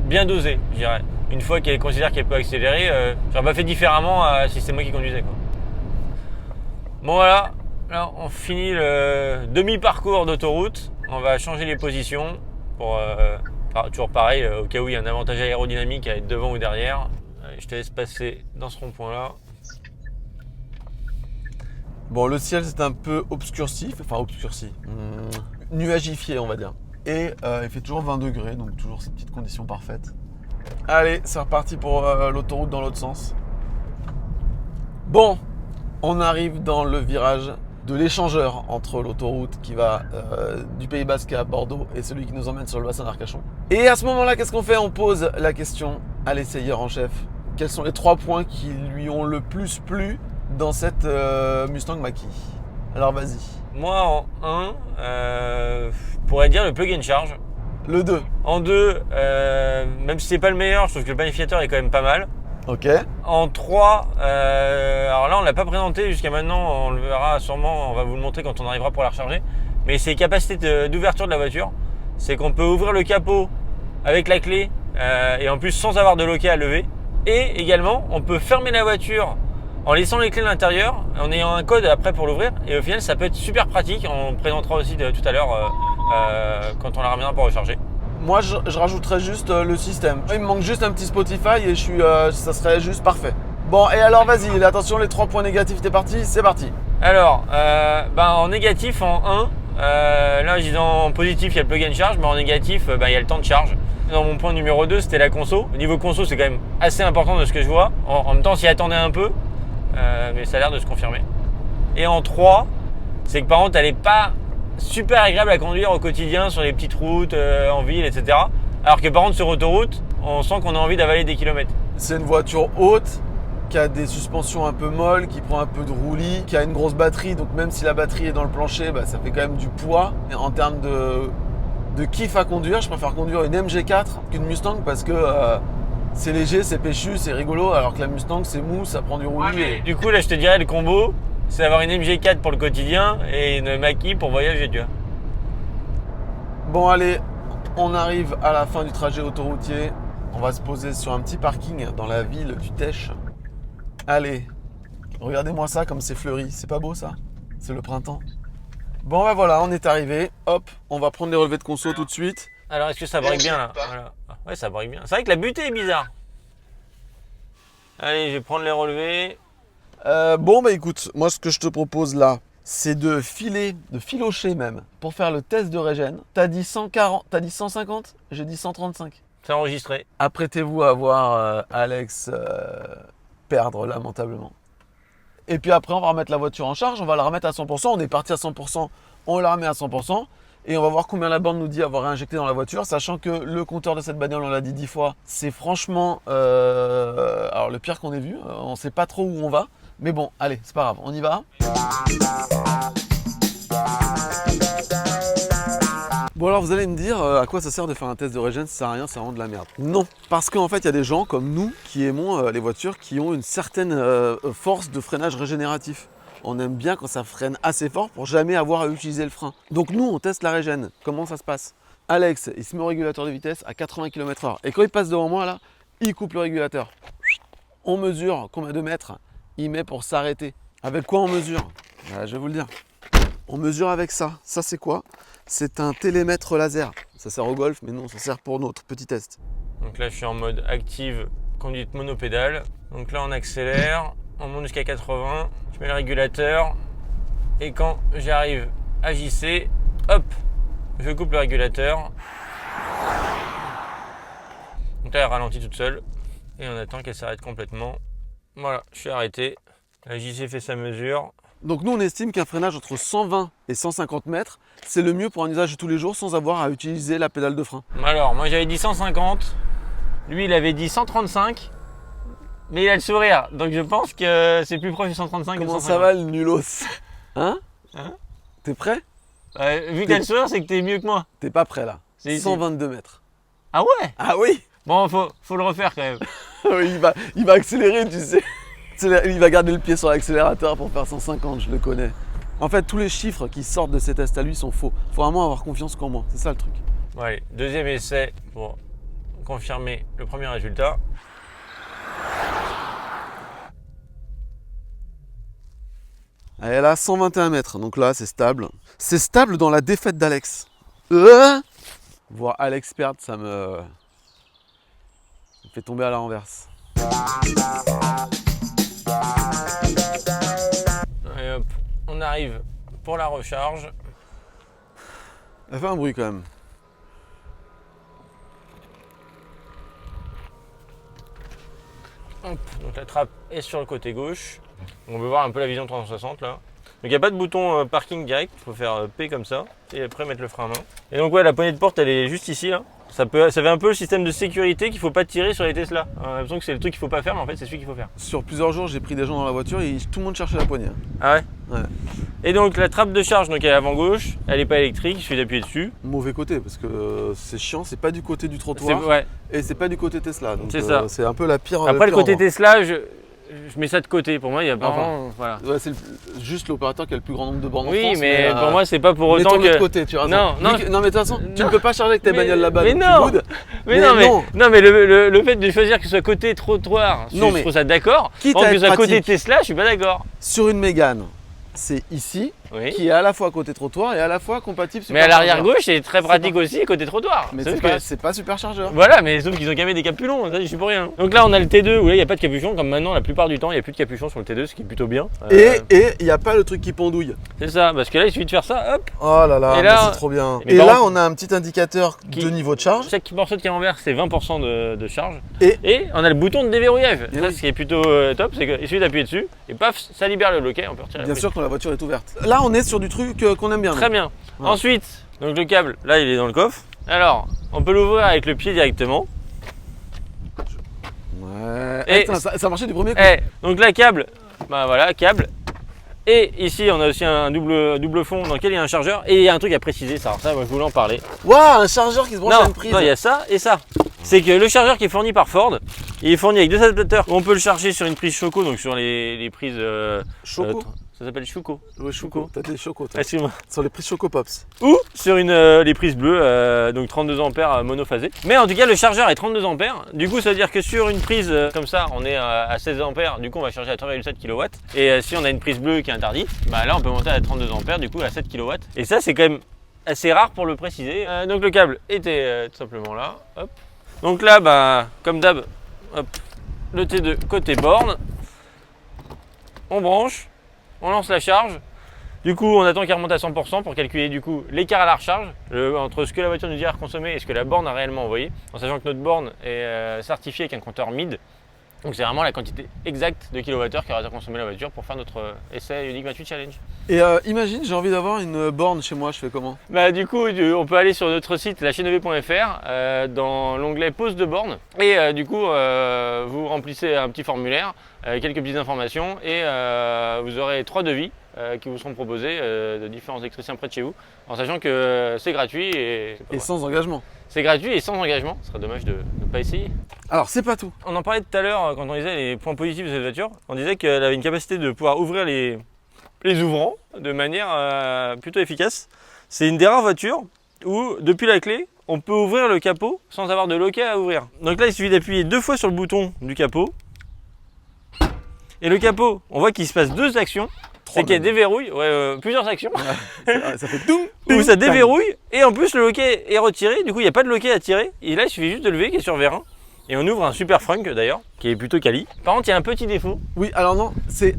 bien dosée, je dirais. Une fois qu'elle considère qu'elle peut accélérer, j'aurais pas fait différemment si c'est moi qui conduisais, quoi. Bon, voilà. Là, on finit le demi-parcours d'autoroute. On va changer les positions pour toujours pareil, au cas où il y a un avantage aérodynamique à être devant ou derrière. Allez, je te laisse passer dans ce rond-point-là. Bon, le ciel c'est un peu obscurci, nuagifié on va dire. Et il fait toujours 20 degrés, donc toujours ces petites conditions parfaites. Allez, c'est reparti pour l'autoroute dans l'autre sens. Bon, on arrive dans le virage de l'échangeur entre l'autoroute qui va du Pays Basque à Bordeaux et celui qui nous emmène sur le bassin d'Arcachon. Et à ce moment-là, qu'est-ce qu'on fait? On pose la question à l'essayeur en chef. Quels sont les 3 points qui lui ont le plus plu dans cette Mustang Mach-E? Alors vas-y. Moi en 1, je pourrais dire le plug and charge. Le 2. En 2, même si c'est pas le meilleur, je trouve que le planificateur est quand même pas mal. Ok. En 3, alors là on l'a pas présenté jusqu'à maintenant, on le verra sûrement, on va vous le montrer quand on arrivera pour la recharger. Mais c'est les capacités d'ouverture de la voiture. C'est qu'on peut ouvrir le capot avec la clé et en plus sans avoir de loquet à lever. Et également on peut fermer la voiture en laissant les clés à l'intérieur, en ayant un code après pour l'ouvrir. Et au final ça peut être super pratique, on le présentera aussi tout à l'heure quand on la ramènera pour recharger. Moi, je rajouterais juste le système. Il me manque juste un petit Spotify et ça serait juste parfait. Bon, et alors vas-y, attention, les 3 points négatifs, t'es parti, c'est parti. Alors, en négatif, en Là, je dis en positif, il y a le plug and charge, mais en négatif, il y a le temps de charge. Dans mon point numéro 2, c'était la conso. Au niveau conso, c'est quand même assez important de ce que je vois. En même temps, on s'y attendait un peu, mais ça a l'air de se confirmer. Et en 3, c'est que par contre, elle n'est pas super agréable à conduire au quotidien sur les petites routes, en ville, etc. Alors que par contre, sur autoroute, on sent qu'on a envie d'avaler des kilomètres. C'est une voiture haute, qui a des suspensions un peu molles, qui prend un peu de roulis, qui a une grosse batterie. Donc même si la batterie est dans le plancher, ça fait quand même du poids. Et en termes de kiff à conduire, je préfère conduire une MG4 qu'une Mustang parce que c'est léger, c'est péchu, c'est rigolo. Alors que la Mustang, c'est mou, ça prend du roulis. Ouais, du coup, là, je te dirais, le combo, c'est avoir une MG4 pour le quotidien et une Mach-E pour voyager, tu vois. Bon, allez, on arrive à la fin du trajet autoroutier. On va se poser sur un petit parking dans la ville du Tech. Allez, regardez-moi ça comme c'est fleuri. C'est pas beau ça? C'est le printemps. Bon, voilà, on est arrivé. Hop, on va prendre les relevés de conso tout de suite. Alors, est-ce que ça brique bien là? Voilà. Ouais, ça brique bien. C'est vrai que la butée est bizarre. Allez, je vais prendre les relevés. Écoute, moi ce que je te propose là, c'est de filocher même, pour faire le test de régène. T'as dit 140, t'as dit 150, j'ai dit 135. C'est enregistré. Apprêtez-vous à voir Alex perdre lamentablement. Et puis après, on va remettre la voiture en charge, on va la remettre à 100%. On est parti à 100%, on la remet à 100%. Et on va voir combien la bande nous dit avoir réinjecté dans la voiture, sachant que le compteur de cette bagnole, on l'a dit 10 fois, c'est franchement alors le pire qu'on ait vu. On ne sait pas trop où on va. Mais bon, allez, c'est pas grave, on y va. Bon alors vous allez me dire à quoi ça sert de faire un test de régène, ça sert à rien, c'est vraiment de la merde. Non, parce qu'en fait il y a des gens comme nous qui aimons les voitures qui ont une certaine force de freinage régénératif. On aime bien quand ça freine assez fort pour jamais avoir à utiliser le frein. Donc nous on teste la régène. Comment ça se passe? Alex, il se met au régulateur de vitesse à 80 km/h. Et quand il passe devant moi là, il coupe le régulateur. On mesure combien de mètres il met pour s'arrêter. Avec quoi on mesure? Je vais vous le dire. On mesure avec ça. Ça c'est quoi? C'est un télémètre laser. Ça sert au golf, mais non, ça sert pour notre petit test. Donc là je suis en mode active, conduite monopédale. Donc là on accélère, on monte jusqu'à 80, je mets le régulateur. Et quand j'arrive à JC, hop, je coupe le régulateur. Donc là elle ralentit toute seule. Et on attend qu'elle s'arrête complètement. Voilà, je suis arrêté. La JC fait sa mesure. Donc nous on estime qu'un freinage entre 120 et 150 mètres, c'est le mieux pour un usage de tous les jours sans avoir à utiliser la pédale de frein. Alors moi j'avais dit 150, lui il avait dit 135, mais il a le sourire, donc je pense que c'est plus proche du 135 que du 150. Comment ça va le nulos? Hein? T'es prêt? Vu que t'as le sourire, c'est que t'es mieux que moi. T'es pas prêt là. C'est 122 mètres. Ah ouais? Ah oui? Bon, faut le refaire quand même. Oui, il va accélérer, tu sais. Il va garder le pied sur l'accélérateur pour faire 150, je le connais. En fait, tous les chiffres qui sortent de ces tests à lui sont faux. Faut vraiment avoir confiance qu'en moi, c'est ça le truc. Bon allez, deuxième essai pour confirmer le premier résultat. Elle est là, 121 mètres, donc là c'est stable. C'est stable dans la défaite d'Alex. Voir Alex perdre, ça me fait tomber à la renverse. Et hop, on arrive pour la recharge. Elle fait un bruit quand même. Hop, donc la trappe est sur le côté gauche. On peut voir un peu la vision 360 là. Donc il n'y a pas de bouton parking direct, il faut faire P comme ça et après mettre le frein à main. Et donc ouais, la poignée de porte elle est juste ici là. Ça fait un peu le système de sécurité qu'il ne faut pas tirer sur les Tesla. On a l'impression que c'est le truc qu'il ne faut pas faire, mais en fait c'est celui qu'il faut faire. Sur plusieurs jours, j'ai pris des gens dans la voiture et tout le monde cherchait la poignée. Ah ouais? Ouais. Et donc la trappe de charge, donc elle est avant gauche, elle n'est pas électrique, il suffit d'appuyer dessus. Mauvais côté parce que c'est chiant, c'est pas du côté du trottoir Ouais. et c'est pas du côté Tesla. Donc c'est ça. C'est un peu la pire. Après le côté endroit. Tesla, je mets ça de côté. Pour moi, il y a pas Enfin, vraiment. Voilà. Ouais, c'est juste l'opérateur qui a le plus grand nombre de bornes en Oui, France. mais pour moi, c'est pas pour autant mettons de l'autre que. côté, tu as raison. Non, non. Non, mais de toute façon, tu ne peux pas charger avec tes Mais- bagnoles là-bas. mais donc non. tu boudes. Mais non, mais le fait de choisir que ce soit côté trottoir, Non, je mais trouve ça d'accord. quitte Par à contre, que être ce soit côté pratique. Tesla, je suis pas d'accord. Sur une Mégane, c'est ici, Oui. qui est à la fois côté trottoir et à la fois compatible Mais à l'arrière superchargeur. gauche, c'est très pratique aussi côté trottoir. Mais Sauf c'est que- pas, c'est pas superchargeur. Voilà, mais sauf qu'ils ont quand même des câbles plus longs, ça je suis pour rien. Donc là on a le T2 où là il n'y a pas de capuchon, comme maintenant la plupart du temps il n'y a plus de capuchon sur le T2, ce qui est plutôt bien. Et il n'y a pas le truc qui pendouille. C'est ça, parce que là il suffit de faire ça, hop, Oh là là, Et mais là- c'est trop bien. Mais Et par là, contre- on a un petit indicateur Qui- de niveau de charge. chaque morceau de camembert c'est 20% de charge. Et- on a le bouton de déverrouillage. Et Ça oui. ce qui est plutôt top, c'est qu'il suffit d'appuyer dessus et paf, ça libère le loquet, on peut retirer la Bien prise. sûr quand la voiture est ouverte. Là, on est sur du truc qu'on aime bien. Très nous. bien. Voilà. Ensuite, donc le câble, là il est dans le coffre. Alors, on peut l'ouvrir avec le pied directement. Ouais. Et- Putain, ça marchait du premier coup. Donc là, câble, bah voilà, câble. Et ici, on a aussi un double fond dans lequel il y a un chargeur. Et il y a un truc à préciser, ça, alors ça, moi, je voulais en parler. Waouh, un chargeur qui se branche à Non, une prise. non, il y a ça et ça. C'est que le chargeur qui est fourni par Ford, il est fourni avec deux adaptateurs. On peut le charger sur une prise Choco, donc sur les prises. Choco. Ça s'appelle Choco. Ouais, Choco. T'as des Choco, toi. Excuse-moi. Sur les prises Choco Pops. Ou sur les prises bleues, donc 32 ampères monophasé. Mais en tout cas, le chargeur est 32 ampères. Du coup, ça veut dire que sur une prise comme ça, on est à 16 ampères. Du coup, on va charger à 3,7 kW. Et si on a une prise bleue qui est interdite, bah là, on peut monter à 32 ampères, du coup, à 7 kW. Et ça, c'est quand même assez rare pour le préciser. Donc, le câble était tout simplement là. Hop. Donc là, bah, comme d'hab, hop, le T2 côté borne. On branche, on lance la charge. Du coup, on attend qu'elle remonte à 100% pour calculer du coup l'écart à la recharge entre ce que la voiture nous dit à consommer et ce que la borne a réellement envoyé, en sachant que notre borne est certifiée avec un compteur MID. Donc c'est vraiment la quantité exacte de kilowattheures qu'aura consommé la voiture pour faire notre essai Ioniq 28 Challenge. Et imagine, j'ai envie d'avoir une borne chez moi, je fais comment? Bah, du coup, on peut aller sur notre site lachaîneve.fr dans l'onglet pose de borne et du coup vous remplissez un petit formulaire, quelques petites informations et vous aurez 3 devis qui vous seront proposés de différents électriciens près de chez vous, en sachant que c'est gratuit et sans engagement. c'est gratuit et sans engagement. Ce serait dommage de ne pas essayer. Alors, c'est pas tout. On en parlait tout à l'heure quand on disait les points positifs de cette voiture. On disait qu'elle avait une capacité de pouvoir ouvrir les ouvrants de manière plutôt efficace. C'est une des rares voitures où, depuis la clé, on peut ouvrir le capot sans avoir de loquet à ouvrir. Donc là, il suffit d'appuyer 2 fois sur le bouton du capot. Et le capot, on voit qu'il se passe 2 actions. C'est qu'il déverrouille, plusieurs actions, Ça fait doum, où ça déverrouille et en plus le loquet est retiré. Du coup, il n'y a pas de loquet à tirer. Et là, il suffit juste de lever qui est sur vérin. Et on ouvre un super frunk d'ailleurs, qui est plutôt quali. Par contre, il y a un petit défaut. Oui, alors non, c'est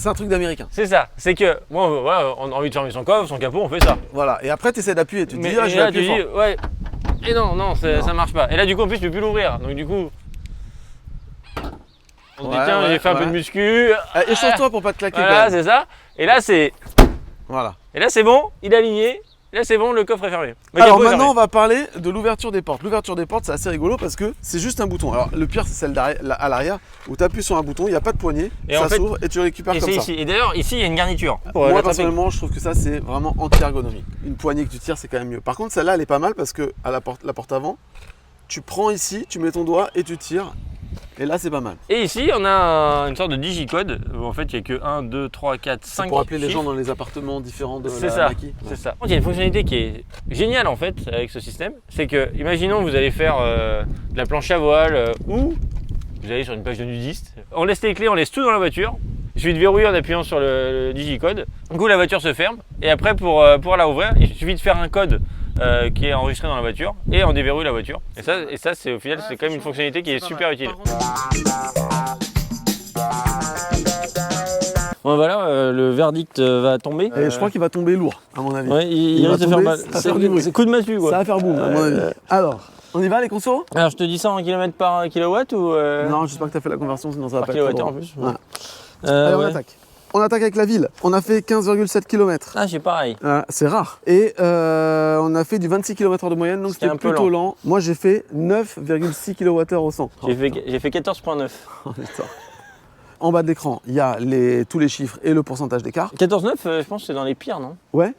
un truc d'américain. C'est ça, c'est que moi, voilà, on a envie de fermer son coffre, son capot, on fait ça. Voilà, et après tu essaies d'appuyer, tu te Mais dis, ah, et je vais là, tu appuyer dis, fort. ouais. Et non, ça marche pas. Et là, du coup, en plus, tu peux plus l'ouvrir. Donc, du coup, on se dit, Ouais, tiens, ouais, j'ai fait un peu ouais. de muscu. Échange-toi pour pas te claquer Voilà, quand même. c'est ça. Et là, c'est bon, il est aligné. Là, c'est bon, le coffre est fermé. Le Alors capot est maintenant, fermé. on va parler de l'ouverture des portes. L'ouverture des portes, c'est assez rigolo parce que c'est juste un bouton. Alors le pire, c'est celle à l'arrière où tu appuies sur un bouton, il n'y a pas de poignée, Et ça en fait- s'ouvre et tu le récupères Et comme c'est ça. ici. Et d'ailleurs, ici, il y a une garniture. Pour Moi l'attraper. personnellement, je trouve que ça c'est vraiment anti-ergonomique. Une poignée que tu tires, c'est quand même mieux. Par contre, celle-là, elle est pas mal parce que à la porte avant, tu prends ici, tu mets ton doigt et tu tires. Et là, c'est pas mal. Et ici, on a une sorte de digicode où en fait, il n'y a que 1, 2, 3, 4, 5 Pour appeler les gens chiffres. dans les appartements différents de C'est la ça, Mackie. c'est ça. Il y a une fonctionnalité qui est géniale en fait avec ce système, c'est que, imaginons vous allez faire de la planche à voile ou vous allez sur une page de nudiste, on laisse les clés, on laisse tout dans la voiture, il suffit de verrouiller en appuyant sur le digicode, du coup la voiture se ferme et après pour la ouvrir, il suffit de faire un code qui est enregistré dans la voiture et on déverrouille la voiture. Et ça c'est au final c'est quand même une fonctionnalité qui est super utile. Bon voilà, le verdict va tomber. Et je crois qu'il va tomber lourd, à mon avis. Ouais, il va risque de faire tomber, mal. ça va faire du bruit. C'est coup de massue quoi. Ça va faire boum, à mon avis. Alors, on y va les consos Alors je te dis ça en kilomètres par kilowatt ou Non, j'espère que tu as fait la conversion, sinon ça va par pas être très kilowattheure en drôle. plus. Voilà. Allez, on Ouais. attaque. On attaque avec la ville. On a fait 15,7 km. Ah j'ai pareil. C'est rare. Et on a fait du 26 km de moyenne, donc C'était c'était un peu plutôt lent. Moi, j'ai fait 9,6 kWh au 100. J'ai fait 14,9. Oh, putain. En bas de l'écran, il y a tous les chiffres et le pourcentage d'écart. 14,9 je pense que c'est dans les pires non? Ouais,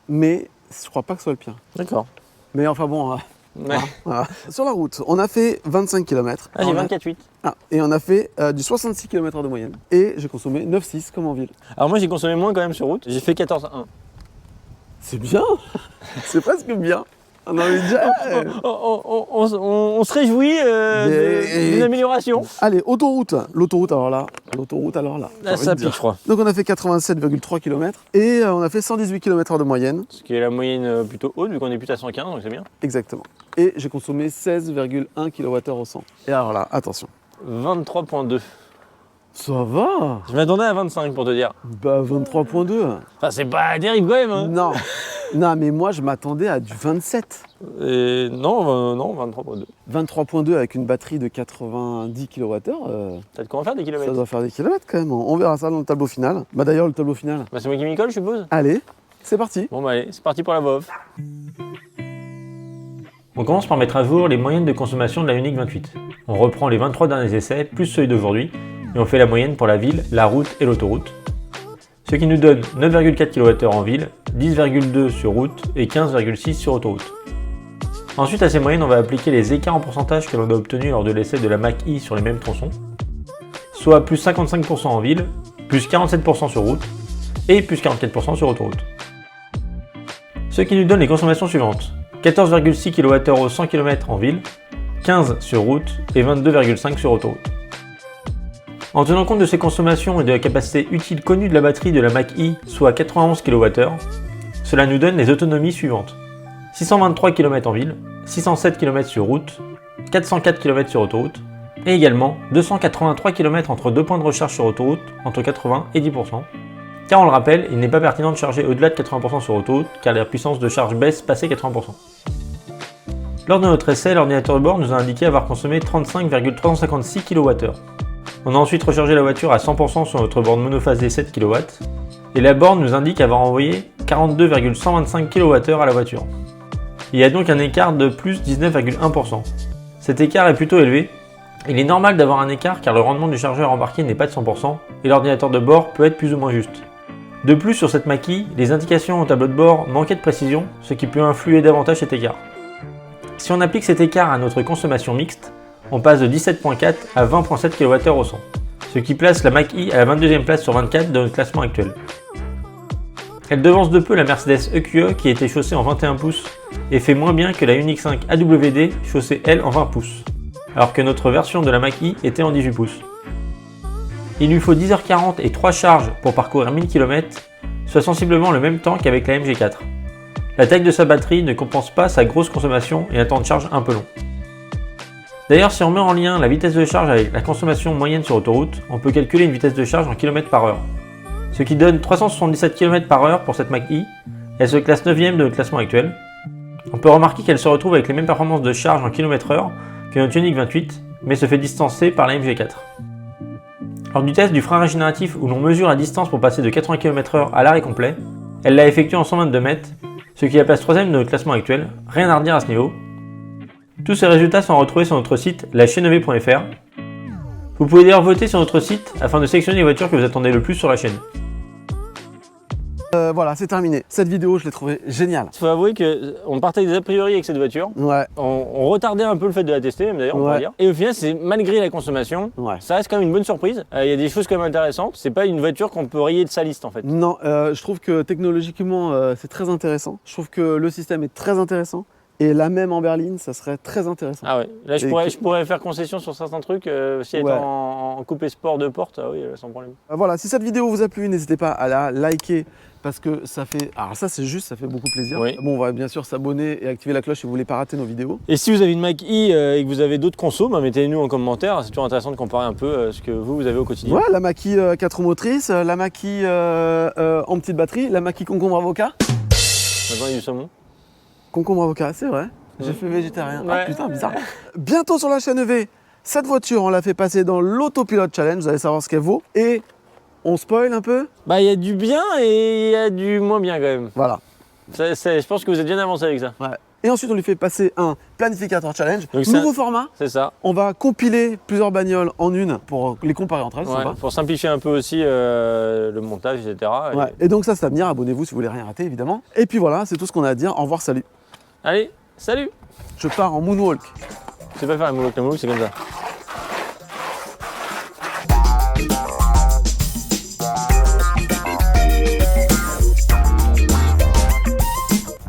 mais je crois pas que ce soit le pire. D'accord. Mais enfin bon, Ouais. voilà. Sur la route, on a fait 25 km. Ah j'ai 24,8. Et on a fait du 66 km de moyenne. Et j'ai consommé 9,6 comme en ville. Alors moi j'ai consommé moins quand même sur route. J'ai fait 14,1. C'est bien. C'est presque bien. On a envie de dire, On se réjouit d'une amélioration. Allez, autoroute. L'autoroute, alors là. Là, j'ai envie ça de dire. pique, je crois. Donc on a fait 87,3 km et on a fait 118 km de moyenne. Ce qui est la moyenne plutôt haute, vu qu'on est plus à 115, donc c'est bien. Exactement. Et j'ai consommé 16,1 kWh au 100. Et alors là, attention. 23,2. Ça va. Je m'attendais à 25 pour te dire. Bah 23,2. Enfin, c'est pas terrible quand même. Hein. Non. Non, mais moi je m'attendais à du 27. Non, 23,2. 23,2 avec une batterie de 90 kWh. T'as de quoi en faire des Ça kilomètres? doit faire des kilomètres quand même. On verra ça dans le tableau final. Bah d'ailleurs, le tableau final. Bah, c'est moi qui m'y colle, je suppose. Allez, c'est parti. Bon, bah allez, c'est parti pour la voix off. On commence par mettre à jour les moyennes de consommation de la Ioniq 28. On reprend les 23 derniers essais, plus celui d'aujourd'hui, et on fait la moyenne pour la ville, la route et l'autoroute. Ce qui nous donne 9,4 kWh en ville, 10,2 sur route et 15,6 sur autoroute. Ensuite à ces moyennes, on va appliquer les écarts en pourcentage que l'on a obtenus lors de l'essai de la Mach-E sur les mêmes tronçons, soit plus 55% en ville, plus 47% sur route et plus 44% sur autoroute. Ce qui nous donne les consommations suivantes. 14,6 kWh au 100 km en ville, 15 sur route et 22,5 sur autoroute. En tenant compte de ces consommations et de la capacité utile connue de la batterie de la Mach-E, soit 91 kWh, cela nous donne les autonomies suivantes. 623 km en ville, 607 km sur route, 404 km sur autoroute, et également 283 km entre deux points de recharge sur autoroute entre 80 et 10%. Car on le rappelle, il n'est pas pertinent de charger au-delà de 80% sur autoroute, car la puissance de charge baisse passé 80%. Lors de notre essai, l'ordinateur de bord nous a indiqué avoir consommé 35,356 kWh. On a ensuite rechargé la voiture à 100% sur notre borne monophasée 7 kW, et la borne nous indique avoir envoyé 42,125 kWh à la voiture. Il y a donc un écart de plus 19,1%. Cet écart est plutôt élevé. Il est normal d'avoir un écart car le rendement du chargeur embarqué n'est pas de 100% et l'ordinateur de bord peut être plus ou moins juste. De plus, sur cette Mach-E, les indications au tableau de bord manquaient de précision, ce qui peut influer davantage cet écart. Si on applique cet écart à notre consommation mixte, on passe de 17,4 à 20,7 kWh au 100, ce qui place la Mach-E à la 22e place sur 24 de notre classement actuel. Elle devance de peu la Mercedes EQE qui a été chaussée en 21 pouces et fait moins bien que la Ioniq 5 AWD chaussée elle en 20 pouces, alors que notre version de la Mach-E était en 18 pouces. Il lui faut 10h40 et 3 charges pour parcourir 1000 km, soit sensiblement le même temps qu'avec la MG4. La taille de sa batterie ne compense pas sa grosse consommation et un temps de charge un peu long. D'ailleurs, si on met en lien la vitesse de charge avec la consommation moyenne sur autoroute, on peut calculer une vitesse de charge en km par heure. Ce qui donne 377 km par heure pour cette Mach-E, elle se classe 9ème de notre classement actuel. On peut remarquer qu'elle se retrouve avec les mêmes performances de charge en km/h que notre Ioniq 28, mais se fait distancer par la MG4. Lors du test du frein régénératif où l'on mesure la distance pour passer de 80 km/h à l'arrêt complet, elle l'a effectué en 122 mètres, ce qui la place 3ème de notre classement actuel, rien à redire à ce niveau. Tous ces résultats sont retrouvés sur notre site lachaînevv.fr. Vous pouvez d'ailleurs voter sur notre site afin de sélectionner les voitures que vous attendez le plus sur la chaîne. Voilà, c'est terminé. Cette vidéo, je l'ai trouvée géniale. Il faut avouer qu'on partait des a priori avec cette voiture. Ouais. On retardait un peu le fait de la tester, même d'ailleurs, on pourrait dire. Et au final, c'est malgré la consommation, ça reste quand même une bonne surprise. Il y a des choses quand même intéressantes. C'est pas une voiture qu'on peut rayer de sa liste en fait. Non, je trouve que technologiquement, c'est très intéressant. Je trouve que le système est très intéressant. Et là même en berline, ça serait très intéressant. Ah ouais, là je pourrais faire concession sur certains trucs, si elle est en coupé sport de porte, ah oui, sans problème. Voilà, si cette vidéo vous a plu, n'hésitez pas à la liker parce que ça fait, alors ça c'est juste, ça fait beaucoup plaisir. Oui. Bon, on va bien sûr s'abonner et activer la cloche si vous voulez pas rater nos vidéos. Et si vous avez une Mach-E et que vous avez d'autres consos, mettez-nous en commentaire, c'est toujours intéressant de comparer un peu ce que vous avez au quotidien. Ouais, la Mach-E 4 roues motrices, la Mach-E en petite batterie, la Mach-E concombre avocat. Maintenant il y a du saumon. Concombre avocat, c'est vrai. J'ai fait végétarien. Ouais. Ah putain, bizarre. Bientôt sur la chaîne EV, cette voiture, on l'a fait passer dans l'Autopilot Challenge. Vous allez savoir ce qu'elle vaut. Et on spoil un peu. Bah, il y a du bien et il y a du moins bien quand même. Voilà. Je pense que vous êtes bien avancé avec ça. Ouais. Et ensuite, on lui fait passer un planificateur challenge. Donc nouveau format. C'est ça. On va compiler plusieurs bagnoles en une pour les comparer entre elles. Ouais, sympa. pour simplifier un peu aussi le montage, etc. Ouais. Et donc ça, c'est à venir. Abonnez-vous si vous voulez rien rater, évidemment. Et puis voilà, c'est tout ce qu'on a à dire. Au revoir, salut. Allez, salut. Je pars en moonwalk. Je sais pas faire un moonwalk, c'est comme ça.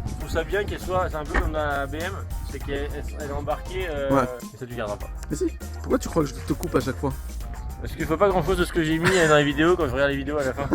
Je trouve ça bien qu'elle toi, c'est un peu comme dans la BM, c'est qu'elle est embarquée Ouais. et ça tu garderas pas. Mais si, pourquoi tu crois que je te coupe à chaque fois? Parce qu'il faut pas grand chose de ce que j'ai mis dans les vidéos quand je regarde les vidéos à la fin.